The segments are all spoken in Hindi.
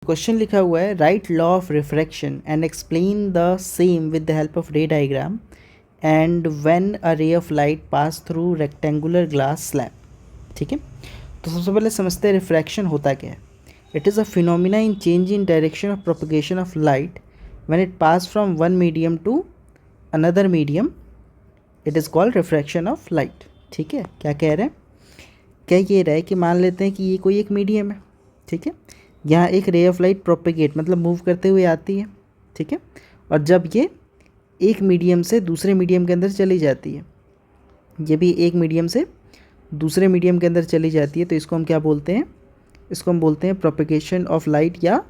क्वेश्चन लिखा हुआ है right law of refraction and explain the same with the help of रे डायग्राम एंड व्हेन अ रे of light pass through rectangular glass slab. ठीक है, तो सबसे पहले समझते हैं रिफ्रैक्शन होता क्या है। It is a phenomena in change in direction of propagation of light when it pass from one medium to another medium. It is called refraction of light. ठीक है, क्या कह रहे हैं, क्या ये रहा है कि मान लेते हैं कि ये कोई एक मीडियम है। ठीक है, यहाँ एक रे ऑफ लाइट प्रोपेगेट मतलब मूव करते हुए आती है। ठीक है, और जब ये एक मीडियम से दूसरे मीडियम के अंदर चली जाती है, ये भी एक मीडियम से दूसरे मीडियम के अंदर चली जाती है, तो इसको हम क्या बोलते हैं, इसको हम बोलते हैं प्रोपेगेशन ऑफ लाइट, या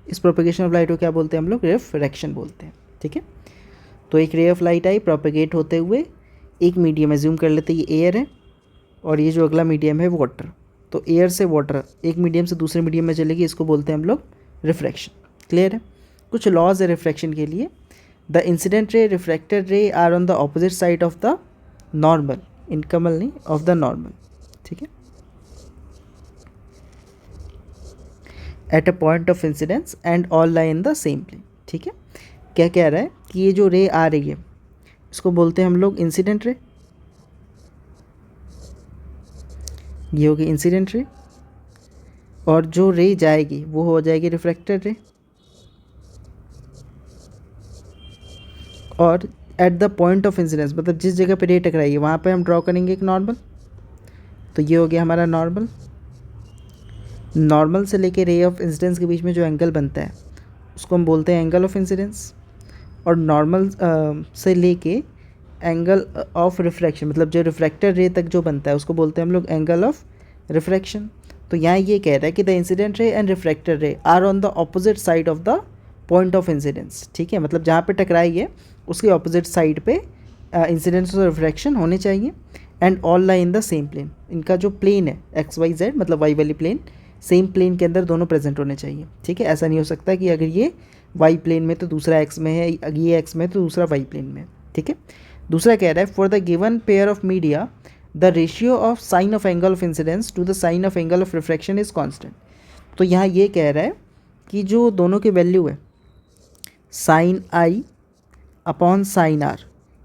इस प्रोपेगेशन ऑफ लाइट को क्या बोलते हैं हम लोग, रिफ्रैक्शन बोलते हैं। ठीक है, तो एक रे ऑफ लाइट आई प्रोपेगेट होते हुए एक मीडियम, एज्यूम कर लेते हैं ये एयर है और ये जो अगला मीडियम है वाटर, तो एयर से वाटर एक मीडियम से दूसरे मीडियम में चलेगी, इसको बोलते हैं हम लोग रिफ्रैक्शन। क्लियर है। कुछ लॉज है रिफ्रैक्शन के लिए। The incident ray, refracted ray are on the opposite side of the normal, इनकमल नहीं, ऑफ द नॉर्मल। ठीक है, at a point of incidence and all lie in the same plane. ठीक है, क्या कह रहा है कि ये जो रे आ रही है इसको बोलते हैं हम लोग इंसिडेंट रे, ये होगी इंसिडेंट रे, और जो रे जाएगी वो हो जाएगी रिफ्रैक्टेड रे, और at the point of incidence मतलब जिस जगह पे रे टकराई है वहाँ पे हम ड्रॉ करेंगे एक नॉर्मल, तो ये हो गया हमारा नॉर्मल। नॉर्मल से लेके रे ऑफ इंसिडेंस के बीच में जो एंगल बनता है उसको हम बोलते हैं एंगल ऑफ इंसिडेंस, और नॉर्मल से लेके एंगल ऑफ रिफ्रैक्शन मतलब जो रिफ्रैक्टेड रे तक जो बनता है उसको बोलते हैं हम लोग एंगल ऑफ रिफ्रैक्शन। तो यहाँ ये कह रहा है कि the incident ray and refracted ray are on the opposite side of the point of incidence. ठीक है, मतलब जहाँ पे टकराई है उसके ऑपोजिट साइड पे इंसिडेंस और रिफ्रैक्शन होने चाहिए, and all lie in the same plane. इनका जो प्लेन है एक्स वाई जेड मतलब वाई वाली प्लेन, सेम प्लेन के अंदर दोनों प्रेजेंट होने चाहिए। ठीक है, ऐसा नहीं हो सकता कि अगर ये वाई प्लेन में तो दूसरा एक्स में है, ये एक्स में तो दूसरा वाई प्लेन में। ठीक है, दूसरा कह रहा है for the given pair of media the ratio of sine of angle of incidence to the sine of angle of refraction is constant. तो यहाँ ये कह रहा है कि जो दोनों की वैल्यू है sine i upon sine r,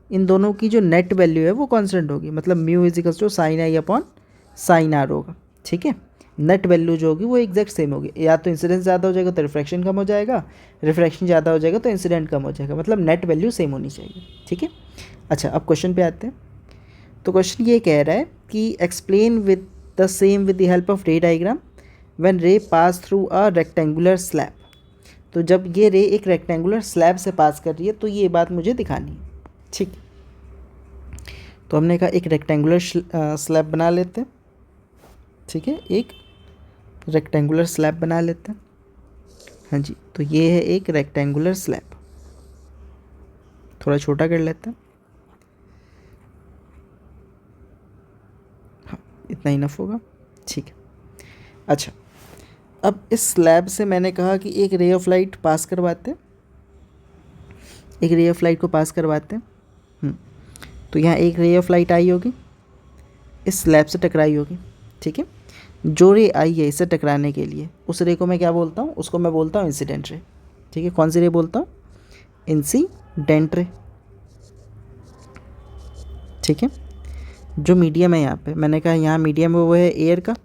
इन दोनों की जो नेट वैल्यू है वो कांस्टेंट होगी, मतलब mu is equals to sine i upon sine r होगा। ठीक है, नेट वैल्यू जो होगी वो एग्जैक्ट सेम होगी, या तो इंसिडेंस ज़्यादा हो जाएगा तो रिफ्रैक्शन कम हो जाएगा, रिफ्रैक्शन ज़्यादा हो जाएगा तो इंसिडेंट कम हो जाएगा, मतलब नेट वैल्यू सेम होनी चाहिए। ठीक है, अच्छा अब क्वेश्चन पे आते हैं। तो क्वेश्चन ये कह रहा है कि explain with the same with the help of रे डायग्राम व्हेन रे पास थ्रू अ रेक्टेंगुलर स्लैब। तो जब ये रे एक रेक्टेंगुलर स्लैब से पास कर रही है तो ये बात मुझे दिखानी है। ठीक, तो हमने कहा एक रेक्टेंगुलर स्लैब बना लेते हैं। ठीक है, एक रेक्टेंगुलर स्लैब बना लेते हैं। हाँ जी, तो ये है एक रेक्टेंगुलर स्लैब, थोड़ा छोटा कर लेते हैं। हाँ, इतना इनफ होगा। ठीक है, अच्छा अब इस स्लैब से मैंने कहा कि एक रे ऑफ लाइट पास करवाते हैं, एक रे ऑफ लाइट को पास करवाते हैं। तो यहाँ एक रे ऑफ लाइट आई होगी, इस स्लैब से टकराई होगी। ठीक है, जो रे आई है इससे टकराने के लिए उस रे को मैं क्या बोलता हूँ, उसको मैं बोलता हूँ इंसिडेंट रे। ठीक है, कौन सी रे बोलता हूँ, इंसिडेंट रे। ठीक है, जो मीडियम है यहाँ पे मैंने कहा यहाँ मीडियम है वो है एयर का,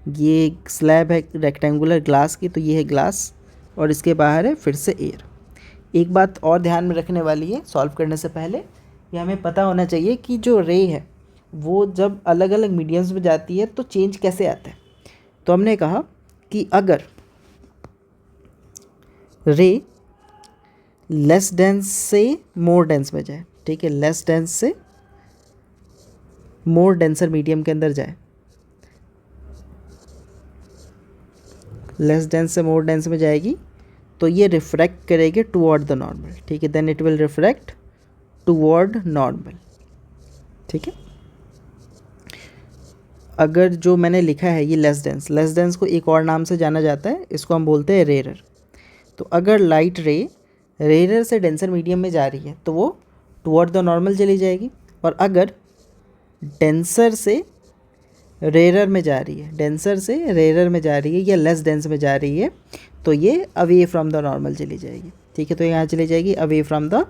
ये स्लैब है रेक्टेंगुलर ग्लास की, तो ये है ग्लास और इसके बाहर है फिर से एयर। एक बात और ध्यान में रखने वाली है सॉल्व करने से पहले, ये हमें पता होना चाहिए कि जो रे है वो जब अलग अलग मीडियम्स में जाती है तो चेंज कैसे आता है। तो हमने कहा कि अगर रे लेस डेंस से मोर डेंस में जाए, ठीक है, लेस डेंस से मोर डेंसर मीडियम के अंदर जाए, लेस डेंस से मोर डेंस में जाएगी तो ये रिफ्रैक्ट करेगी टुवर्ड द नॉर्मल। ठीक है, then it will refract toward normal. ठीक है, अगर जो मैंने लिखा है ये लेस डेंस को एक और नाम से जाना जाता है, इसको हम बोलते हैं रेरर। तो अगर लाइट रे रेरर से डेंसर मीडियम में जा रही है तो वो टुवर्ड द नॉर्मल चली जाएगी, और अगर डेंसर से रेरर में जा रही है, डेंसर से रेरर में जा रही है या लेस डेंस में जा रही है, तो ये अवे फ्रॉम द नॉर्मल चली जाएगी। ठीक है, तो यहाँ चली जाएगी अवे फ्रॉम द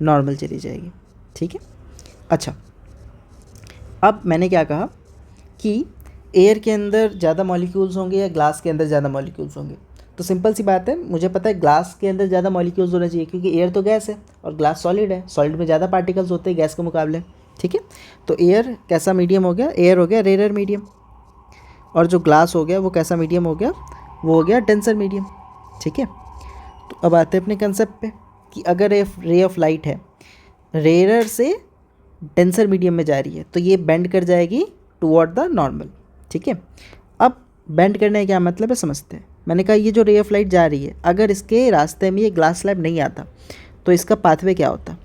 नॉर्मल चली जाएगी। ठीक है, अच्छा अब मैंने क्या कहा कि एयर के अंदर ज़्यादा मॉलिक्यूल्स होंगे या ग्लास के अंदर ज़्यादा मॉलिक्यूल्स होंगे। तो सिंपल सी बात है, मुझे पता है ग्लास के अंदर ज़्यादा मॉलिक्यूल्स होने चाहिए, क्योंकि एयर तो गैस है और ग्लास सॉलिड है, सॉलिड में ज़्यादा पार्टिकल्स होते हैं गैस के मुकाबले। ठीक है, तो एयर कैसा मीडियम हो गया, एयर हो गया रेयर मीडियम, और जो ग्लास हो गया वो कैसा मीडियम हो गया, वो हो गया डेंसर मीडियम। ठीक है, तो अब आते हैं अपने कंसेप्ट पे कि अगर एक रे ऑफ लाइट है रेयर से डेंसर मीडियम में जा रही है, तो ये बेंड कर जाएगी टुवर्ड द नॉर्मल। ठीक है, अब बेंड करने का क्या मतलब है समझते हैं। मैंने कहा ये जो रे ऑफ लाइट जा रही है, अगर इसके रास्ते में ये ग्लास स्लैब नहीं आता तो इसका पाथवे क्या होता,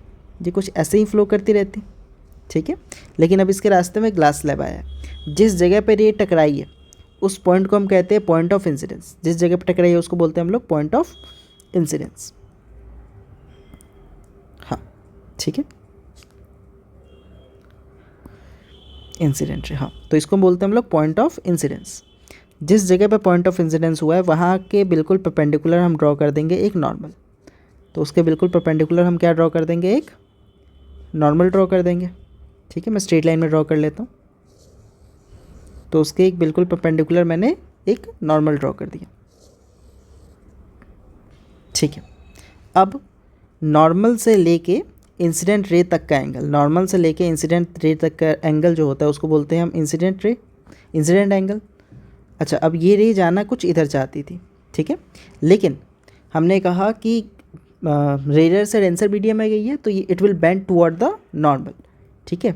ये कुछ ऐसे ही फ्लो करती रहती। ठीक है, लेकिन अब इसके रास्ते में ग्लास स्लैब आया है, जिस जगह पर ये टकराई है उस पॉइंट को हम कहते हैं पॉइंट ऑफ इंसिडेंस। जिस जगह पर टकराई है उसको बोलते हैं हम लोग पॉइंट ऑफ इंसिडेंस। हाँ ठीक है, इंसिडेंट रे, हाँ, तो इसको बोलते हैं हम लोग पॉइंट ऑफ इंसिडेंस। जिस जगह पे पॉइंट ऑफ इंसिडेंस हुआ है वहाँ के बिल्कुल परपेंडिकुलर हम ड्रॉ कर देंगे एक नॉर्मल। तो उसके बिल्कुल परपेंडिकुलर हम क्या ड्रॉ कर देंगे, एक नॉर्मल ड्रॉ कर देंगे। ठीक है, मैं स्ट्रेट लाइन में ड्रॉ कर लेता हूँ। तो उसके एक बिल्कुल परपेंडिकुलर मैंने एक नॉर्मल ड्रॉ कर दिया। ठीक है, अब नॉर्मल से लेके इंसिडेंट रे तक का एंगल, नॉर्मल से लेके इंसिडेंट रे तक का एंगल जो होता है उसको बोलते हैं हम इंसिडेंट रे, इंसिडेंट एंगल। अच्छा, अब ये रे जाना कुछ इधर चाहती थी। ठीक है, लेकिन हमने कहा कि रेयर से डेंसर मीडियम में गई है तो ये it will bend toward the normal. ठीक है,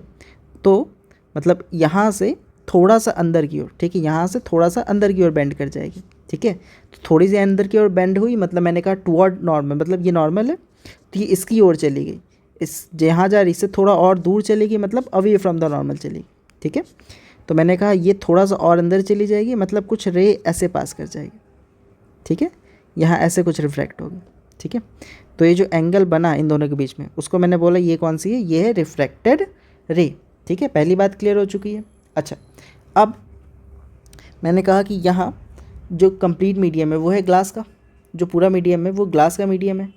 तो मतलब यहाँ से थोड़ा सा अंदर की ओर, ठीक है, यहाँ से थोड़ा सा अंदर की ओर बेंड कर जाएगी। ठीक है, तो थोड़ी सी अंदर की ओर बेंड हुई, मतलब मैंने कहा टुवर्ड नॉर्मल, मतलब ये नॉर्मल है तो ये इसकी ओर चली गई, इस जहाँ जा रही इससे थोड़ा और दूर चलेगी, मतलब अवे फ्रॉम द नॉर्मल चलेगी। ठीक है, तो मैंने कहा ये थोड़ा सा और अंदर चली जाएगी, मतलब कुछ रे ऐसे पास कर जाएगी। ठीक है, यहाँ ऐसे कुछ रिफ्रैक्ट होगी। ठीक है, तो ये जो एंगल बना इन दोनों के बीच में उसको मैंने बोला ये कौन सी है, ये है रिफ्रैक्टेड रे। ठीक है, पहली बात क्लियर हो चुकी है। अच्छा, अब मैंने कहा कि यहाँ जो कंप्लीट मीडियम है वो है ग्लास का, जो पूरा मीडियम है वो ग्लास का मीडियम है,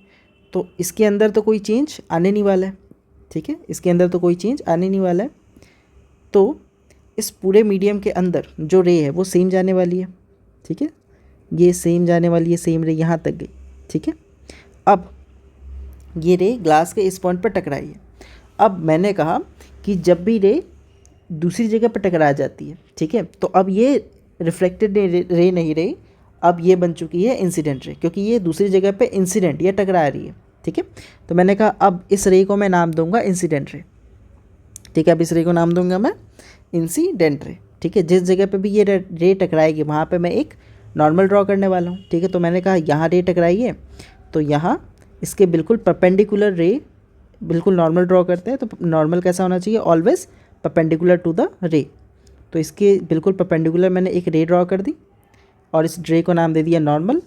तो इसके अंदर तो कोई चेंज आने नहीं वाला है। ठीक है, इसके अंदर तो कोई चेंज आने नहीं वाला है, तो इस पूरे मीडियम के अंदर जो रे है वो सेम जाने वाली है। ठीक है, ये सेम जाने वाली है, सेम रे यहाँ तक गई। ठीक है, अब ये रे ग्लास के इस पॉइंट पर टकराई है। अब मैंने कहा कि जब भी रे दूसरी जगह पर टकरा जाती है, ठीक है, तो अब ये रिफ्लेक्टेड रे नहीं रही, अब ये बन चुकी है इंसिडेंट रे, क्योंकि ये दूसरी जगह पे इंसिडेंट ये टकरा रही है। ठीक है, तो मैंने कहा अब इस रे को मैं नाम दूंगा इंसिडेंट रे। ठीक है, अब इस रे को नाम दूंगा मैं इंसिडेंट रे। ठीक है, जिस जगह पे भी ये रे टकराएगी वहाँ पे मैं एक नॉर्मल ड्रॉ करने वाला हूँ। ठीक है, तो मैंने कहा यहाँ रे टकराई है तो यहाँ इसके बिल्कुल परपेंडिकुलर रे बिल्कुल नॉर्मल ड्रॉ करते हैं। तो नॉर्मल कैसा होना चाहिए, ऑलवेज परपेंडिकुलर टू द रे। तो इसके बिल्कुल परपेंडिकुलर मैंने एक रे ड्रॉ कर दी और इस रे को नाम दे दिया नॉर्मल,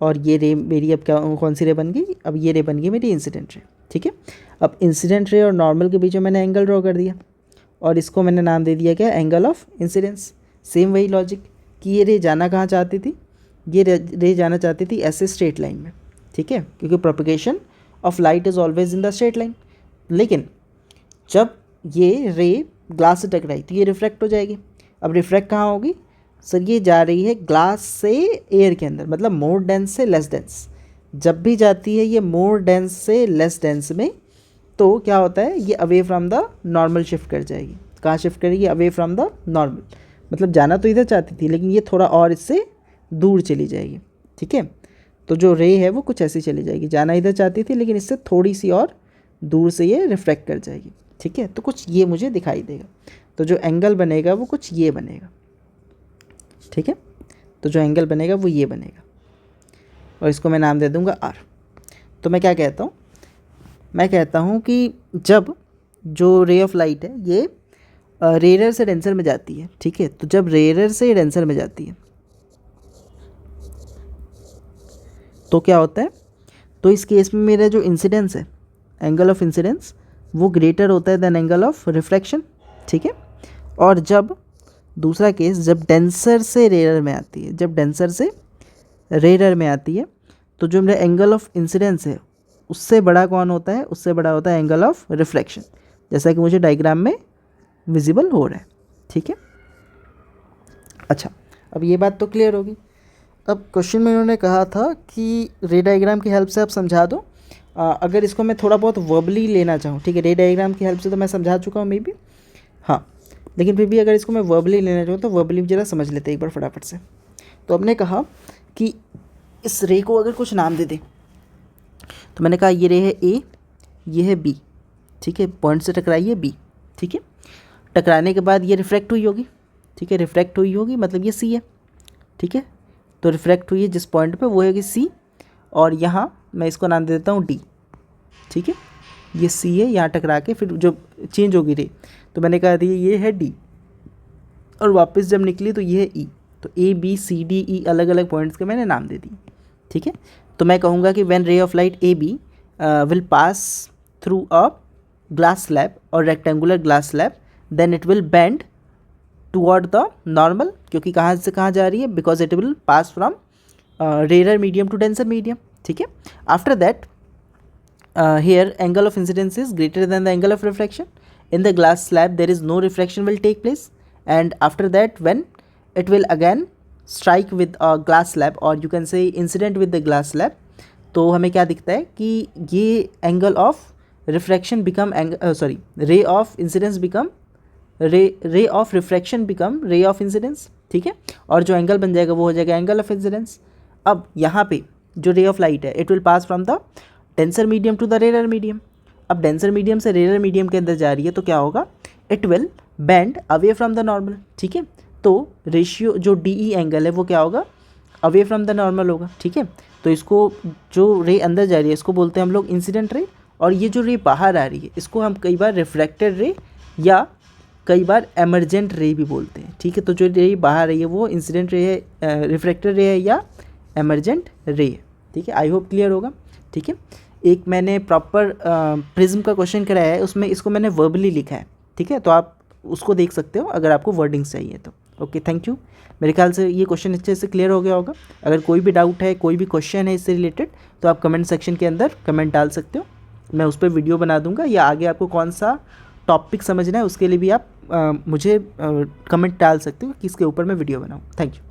और ये रे मेरी अब क्या कौन सी रे बन गई, अब ये रे बन गई मेरी इंसिडेंट रे। ठीक है, अब इंसिडेंट रे और नॉर्मल के बीच में मैंने एंगल ड्रॉ कर दिया और इसको मैंने नाम दे दिया क्या, एंगल ऑफ इंसिडेंस। सेम वही लॉजिक कि ये रे जाना कहाँ चाहती थी, ये रे जाना चाहती थी ऐसे स्ट्रेट लाइन में। ठीक है, क्योंकि propagation of light is always in the straight line, लेकिन जब ये रे ग्लास से टकराई तो ये रिफ्रैक्ट हो जाएगी। अब रिफ्रैक्ट कहाँ होगी सर, ये जा रही है ग्लास से एयर के अंदर, मतलब मोर डेंस से लेस डेंस। जब भी जाती है ये मोर डेंस से लेस डेंस में, तो क्या होता है, ये away from the normal shift कर जाएगी। कहाँ शिफ्ट करेगी, अवे फ्रॉम द नॉर्मल, मतलब जाना तो इधर चाहती थी लेकिन ये थोड़ा और इससे दूर चली जाएगी। ठीक है, तो जो रे है वो कुछ ऐसी चली जाएगी, जाना इधर चाहती थी लेकिन इससे थोड़ी सी और दूर से ये रिफ्रैक्ट कर जाएगी। ठीक है, तो कुछ ये मुझे दिखाई देगा, तो जो एंगल बनेगा वो कुछ ये बनेगा। ठीक है, तो जो एंगल बनेगा वो ये बनेगा और इसको मैं नाम दे दूंगा आर। तो मैं क्या कहता हूँ, मैं कहता हूँ कि जब जो रे ऑफ लाइट है ये रेयर से डेंसर में जाती है, ठीक है, तो जब रेयर से डेंसर में जाती है तो क्या होता है, तो इस केस में मेरा जो इंसिडेंस है, एंगल ऑफ इंसिडेंस, वो ग्रेटर होता है देन एंगल ऑफ रिफ्रैक्शन। ठीक है, और जब दूसरा केस जब डेंसर से रेयर में आती है, जब डेंसर से रेयर में आती है तो जो मेरा एंगल ऑफ इंसिडेंस है उससे बड़ा कौन होता है, उससे बड़ा होता है एंगल ऑफ रिफ्लेक्शन, जैसा कि मुझे डायग्राम में विजिबल हो रहा है। ठीक है, अच्छा अब ये बात तो क्लियर होगी। अब क्वेश्चन में इन्होंने कहा था कि रे डायग्राम की हेल्प से आप समझा दो। अगर इसको मैं थोड़ा बहुत वर्बली लेना चाहूँ, ठीक है, रे डायग्राम की हेल्प से तो मैं समझा चुका हूँ मे बी, हाँ, लेकिन फिर भी अगर इसको मैं वर्बली लेना चाहूँ तो वर्बली ज़रा समझ लेते एक बार फटाफट से। तो हमने कहा कि इस रे को अगर कुछ नाम दे दें, तो मैंने कहा ये रे है ए, ये है बी, ठीक है, पॉइंट से टकराई है बी, ठीक है, टकराने के बाद ये रिफ्रैक्ट हुई होगी, ठीक है, रिफ्रैक्ट हुई होगी मतलब ये सी है, ठीक है, तो रिफ्रैक्ट हुई है जिस पॉइंट पे वो है कि सी, और यहाँ मैं इसको नाम दे देता हूँ डी, ठीक है, ये सी है, यहाँ टकरा के फिर जो चेंज होगी रे, तो मैंने कहा थी ये है डी, और वापस जब निकली तो ये है ई, तो A B C D E अलग अलग पॉइंट्स के मैंने नाम दे दिए। ठीक है, तो मैं कहूँगा कि when ray of light A B will pass through a glass slab और rectangular glass slab, then it will bend toward the normal, क्योंकि कहाँ से कहाँ जा रही है, because it will pass from rare medium to denser medium. ठीक है, after that here angle of incidence is greater than the angle of refraction. In the glass slab there is no refraction will take place, and after that when it will again strike with a glass slab, or you can say incident with the glass slab, तो हमें क्या दिखता है कि ये angle of refraction become ray of incidence become ray of refraction become ray of incidence। ठीक है, और जो एंगल बन जाएगा वो हो जाएगा एंगल ऑफ इंसिडेंस। अब यहाँ पे जो रे ऑफ लाइट है it will pass from the denser medium to the rare medium. अब डेंसर मीडियम से रेयर मीडियम के अंदर जा रही है तो क्या होगा, it will bend away from the normal. ठीक है, तो रेशियो जो डी ई एंगल है वो क्या होगा, अवे फ्रॉम द नॉर्मल होगा। ठीक है, तो इसको जो रे अंदर जा रही है इसको बोलते हैं हम लोग इंसिडेंट रे, और ये जो रे बाहर आ रही है इसको हम कई बार रिफ्रैक्टेड रे या कई बार एमरजेंट रे भी बोलते हैं। ठीक है, तो जो रे बाहर आ रही है वो इंसिडेंट रे है, रिफ्रैक्टेड रे है या एमरजेंट रे है। ठीक है, आई होप क्लियर होगा। ठीक है, एक मैंने प्रॉपर प्रिज्म का क्वेश्चन कराया है, उसमें इसको मैंने वर्बली लिखा है। ठीक है, तो आप उसको देख सकते हो अगर आपको वर्डिंग्स चाहिए तो। Okay, thank you. मेरे ख्याल से ये क्वेश्चन अच्छे से क्लियर हो गया होगा। अगर कोई भी डाउट है, कोई भी क्वेश्चन है इससे रिलेटेड, तो आप कमेंट सेक्शन के अंदर कमेंट डाल सकते हो, मैं उस पर वीडियो बना दूंगा, या आगे आपको कौन सा टॉपिक समझना है उसके लिए भी आप मुझे कमेंट डाल सकते हो कि इसके ऊपर मैं वीडियो बनाऊँ। Thank you.